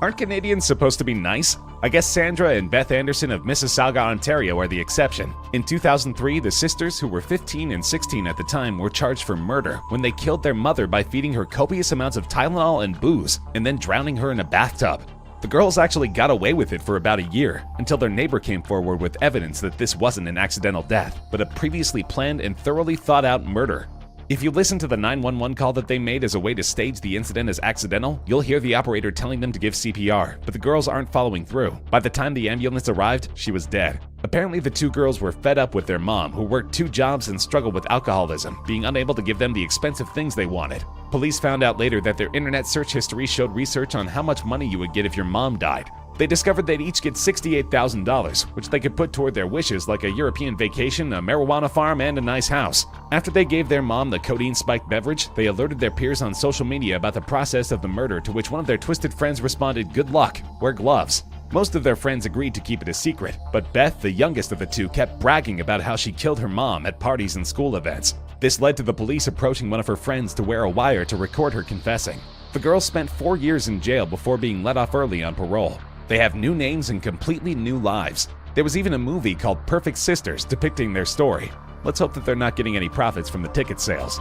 Aren't Canadians supposed to be nice? I guess Sandra and Beth Anderson of Mississauga, Ontario are the exception. In 2003, the sisters, who were 15 and 16 at the time, were charged for murder when they killed their mother by feeding her copious amounts of Tylenol and booze and then drowning her in a bathtub. The girls actually got away with it for about a year, until their neighbor came forward with evidence that this wasn't an accidental death, but a previously planned and thoroughly thought out murder. If you listen to the 911 call that they made as a way to stage the incident as accidental, you'll hear the operator telling them to give CPR, but the girls aren't following through. By the time the ambulance arrived, she was dead. Apparently, the two girls were fed up with their mom, who worked 2 jobs and struggled with alcoholism, being unable to give them the expensive things they wanted. Police found out later that their internet search history showed research on how much money you would get if your mom died. They discovered they'd each get $68,000, which they could put toward their wishes like a European vacation, a marijuana farm, and a nice house. After they gave their mom the codeine-spiked beverage, they alerted their peers on social media about the process of the murder, to which one of their twisted friends responded, "Good luck, wear gloves." Most of their friends agreed to keep it a secret, but Beth, the youngest of the two, kept bragging about how she killed her mom at parties and school events. This led to the police approaching one of her friends to wear a wire to record her confessing. The girls spent 4 years in jail before being let off early on parole. They have new names and completely new lives. There was even a movie called Perfect Sisters depicting their story. Let's hope that they're not getting any profits from the ticket sales.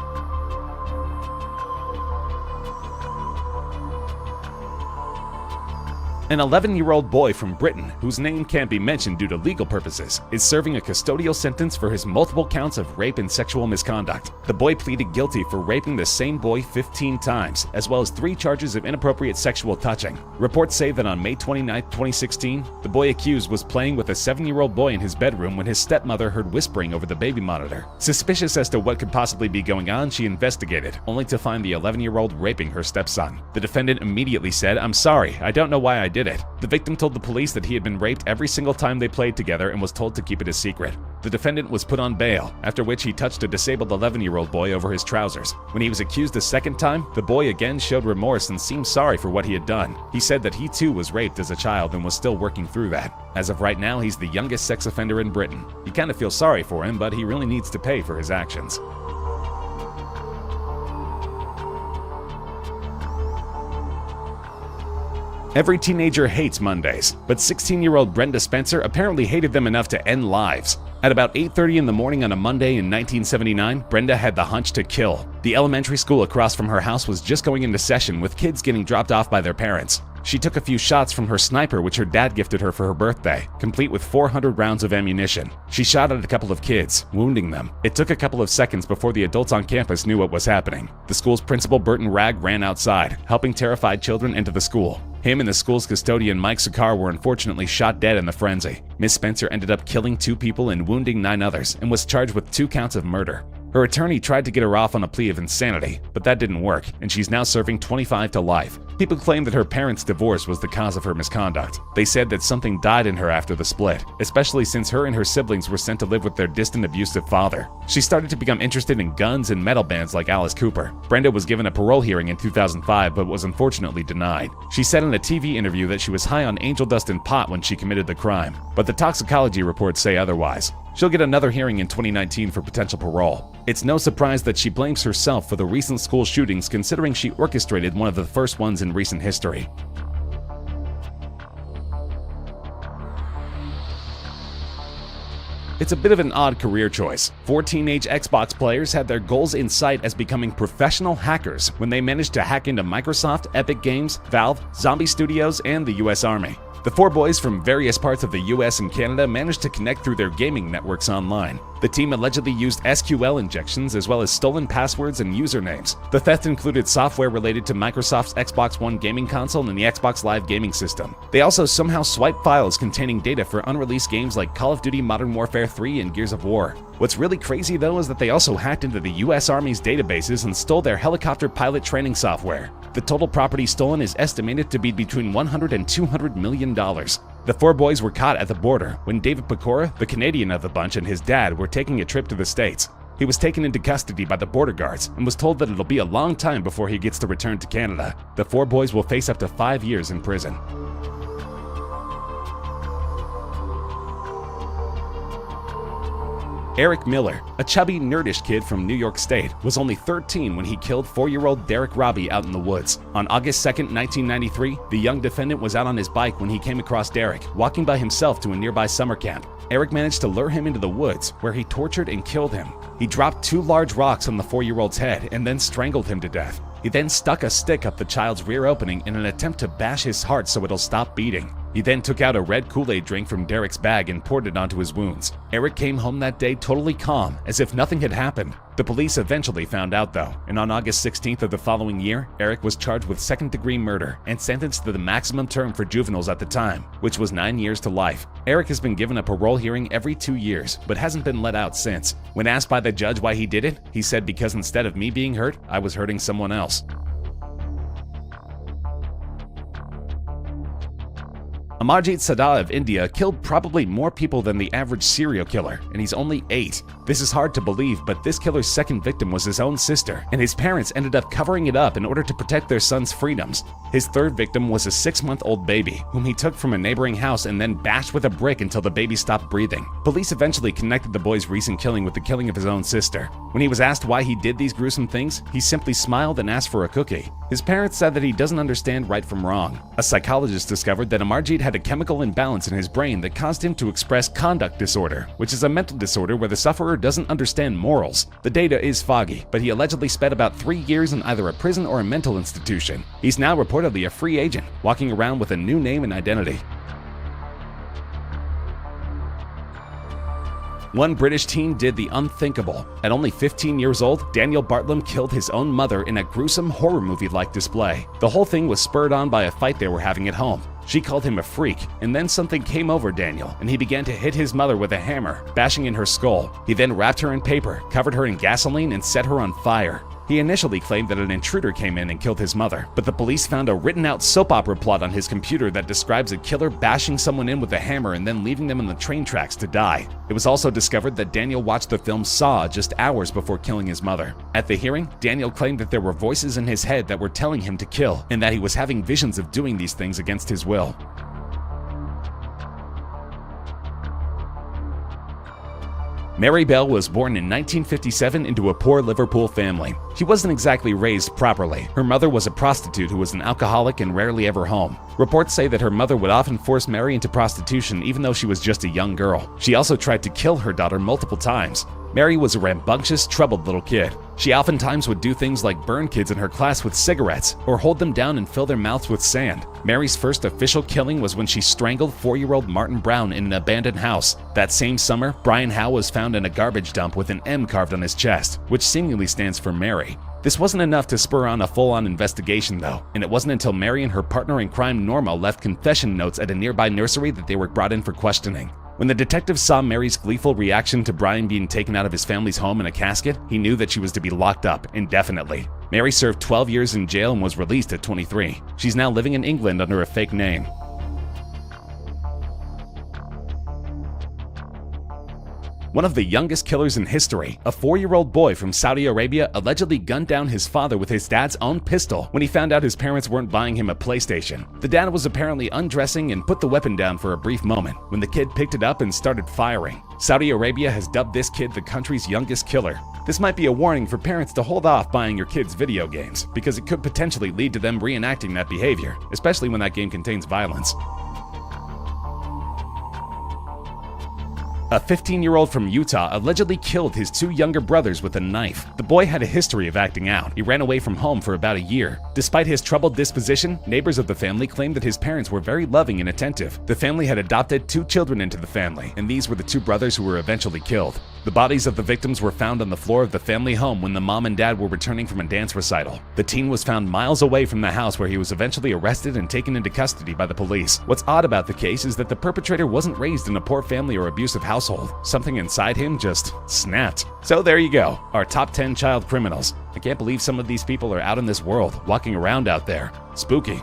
An 11-year-old boy from Britain, whose name can't be mentioned due to legal purposes, is serving a custodial sentence for his multiple counts of rape and sexual misconduct. The boy pleaded guilty for raping the same boy 15 times, as well as 3 charges of inappropriate sexual touching. Reports say that on May 29, 2016, the boy accused was playing with a 7-year-old boy in his bedroom when his stepmother heard whispering over the baby monitor. Suspicious as to what could possibly be going on, she investigated, only to find the 11-year-old raping her stepson. The defendant immediately said, "I'm sorry, I don't know why I did it." The victim told the police that he had been raped every single time they played together and was told to keep it a secret. The defendant was put on bail, after which he touched a disabled 11-year-old boy over his trousers. When he was accused a second time, the boy again showed remorse and seemed sorry for what he had done. He said that he too was raped as a child and was still working through that. As of right now, he's the youngest sex offender in Britain. You kind of feel sorry for him, but he really needs to pay for his actions. Every teenager hates Mondays, but 16-year-old Brenda Spencer apparently hated them enough to end lives. At about 8:30 in the morning on a Monday in 1979, Brenda had the hunch to kill. The elementary school across from her house was just going into session, with kids getting dropped off by their parents. She took a few shots from her sniper, which her dad gifted her for her birthday, complete with 400 rounds of ammunition. She shot at a couple of kids, wounding them. It took a couple of seconds before the adults on campus knew what was happening. The school's principal, Burton Ragg, ran outside, helping terrified children into the school. Him and the school's custodian, Mike Sakar, were unfortunately shot dead in the frenzy. Miss Spencer ended up killing 2 people and wounding 9 others, and was charged with 2 counts of murder. Her attorney tried to get her off on a plea of insanity, but that didn't work, and she's now serving 25 to life. People claim that her parents' divorce was the cause of her misconduct. They said that something died in her after the split, especially since her and her siblings were sent to live with their distant, abusive father. She started to become interested in guns and metal bands like Alice Cooper. Brenda was given a parole hearing in 2005, but was unfortunately denied. She said in a TV interview that she was high on angel dust and pot when she committed the crime, but the toxicology reports say otherwise. She'll get another hearing in 2019 for potential parole. It's no surprise that she blames herself for the recent school shootings, considering she orchestrated one of the first ones in recent history. It's a bit of an odd career choice. 4 teenage Xbox players had their goals in sight as becoming professional hackers when they managed to hack into Microsoft, Epic Games, Valve, Zombie Studios, and the US Army. The 4 boys from various parts of the US and Canada managed to connect through their gaming networks online. The team allegedly used SQL injections as well as stolen passwords and usernames. The theft included software related to Microsoft's Xbox One gaming console and the Xbox Live gaming system. They also somehow swiped files containing data for unreleased games like Call of Duty Modern Warfare 3 and Gears of War. What's really crazy though is that they also hacked into the US Army's databases and stole their helicopter pilot training software. The total property stolen is estimated to be between $100 and $200 million. The 4 boys were caught at the border when David Pecora, the Canadian of the bunch, and his dad were taking a trip to the States. He was taken into custody by the border guards and was told that it'll be a long time before he gets to return to Canada. The 4 boys will face up to 5 years in prison. Eric Miller, a chubby, nerdish kid from New York State, was only 13 when he killed 4-year-old Derek Robbie out in the woods. On August 2, 1993, the young defendant was out on his bike when he came across Derek, walking by himself to a nearby summer camp. Eric managed to lure him into the woods, where he tortured and killed him. He dropped 2 large rocks on the 4-year-old's head and then strangled him to death. He then stuck a stick up the child's rear opening in an attempt to bash his heart so it'll stop beating. He then took out a red Kool-Aid drink from Derek's bag and poured it onto his wounds. Eric came home that day totally calm, as if nothing had happened. The police eventually found out though, and on August 16th of the following year, Eric was charged with second-degree murder and sentenced to the maximum term for juveniles at the time, which was 9 years to life. Eric has been given a parole hearing every 2 years, but hasn't been let out since. When asked by the judge why he did it, he said, "Because instead of me being hurt, I was hurting someone else." Amarjit Sada of India killed probably more people than the average serial killer, and he's only 8. This is hard to believe, but this killer's second victim was his own sister, and his parents ended up covering it up in order to protect their son's freedoms. His third victim was a 6-month-old baby, whom he took from a neighboring house and then bashed with a brick until the baby stopped breathing. Police eventually connected the boy's recent killing with the killing of his own sister. When he was asked why he did these gruesome things, he simply smiled and asked for a cookie. His parents said that he doesn't understand right from wrong. A psychologist discovered that Amarjit had a chemical imbalance in his brain that caused him to express conduct disorder, which is a mental disorder where the sufferer doesn't understand morals. The data is foggy, but he allegedly spent about 3 years in either a prison or a mental institution. He's now reportedly a free agent, walking around with a new name and identity. One British teen did the unthinkable. At only 15 years old, Daniel Bartlam killed his own mother in a gruesome horror movie-like display. The whole thing was spurred on by a fight they were having at home. She called him a freak, and then something came over Daniel, and he began to hit his mother with a hammer, bashing in her skull. He then wrapped her in paper, covered her in gasoline, and set her on fire. He initially claimed that an intruder came in and killed his mother, but the police found a written-out soap opera plot on his computer that describes a killer bashing someone in with a hammer and then leaving them on the train tracks to die. It was also discovered that Daniel watched the film Saw just hours before killing his mother. At the hearing, Daniel claimed that there were voices in his head that were telling him to kill, and that he was having visions of doing these things against his will. Mary Bell was born in 1957 into a poor Liverpool family. She wasn't exactly raised properly. Her mother was a prostitute who was an alcoholic and rarely ever home. Reports say that her mother would often force Mary into prostitution even though she was just a young girl. She also tried to kill her daughter multiple times. Mary was a rambunctious, troubled little kid. She oftentimes would do things like burn kids in her class with cigarettes or hold them down and fill their mouths with sand. Mary's first official killing was when she strangled 4-year-old Martin Brown in an abandoned house. That same summer, Brian Howe was found in a garbage dump with an M carved on his chest, which seemingly stands for Mary. This wasn't enough to spur on a full-on investigation though, and it wasn't until Mary and her partner in crime Norma left confession notes at a nearby nursery that they were brought in for questioning. When the detective saw Mary's gleeful reaction to Brian being taken out of his family's home in a casket, he knew that she was to be locked up indefinitely. Mary served 12 years in jail and was released at 23. She's now living in England under a fake name. One of the youngest killers in history, a 4-year-old boy from Saudi Arabia allegedly gunned down his father with his dad's own pistol when he found out his parents weren't buying him a PlayStation. The dad was apparently undressing and put the weapon down for a brief moment when the kid picked it up and started firing. Saudi Arabia has dubbed this kid the country's youngest killer. This might be a warning for parents to hold off buying your kids video games, because it could potentially lead to them reenacting that behavior, especially when that game contains violence. A 15-year-old from Utah allegedly killed his 2 younger brothers with a knife. The boy had a history of acting out. He ran away from home for about a year. Despite his troubled disposition, neighbors of the family claimed that his parents were very loving and attentive. The family had adopted 2 children into the family, and these were the 2 brothers who were eventually killed. The bodies of the victims were found on the floor of the family home when the mom and dad were returning from a dance recital. The teen was found miles away from the house, where he was eventually arrested and taken into custody by the police. What's odd about the case is that the perpetrator wasn't raised in a poor family or abusive household. Something inside him just snapped. So there you go, our top 10 child criminals. I can't believe some of these people are out in this world, walking around out there. Spooky.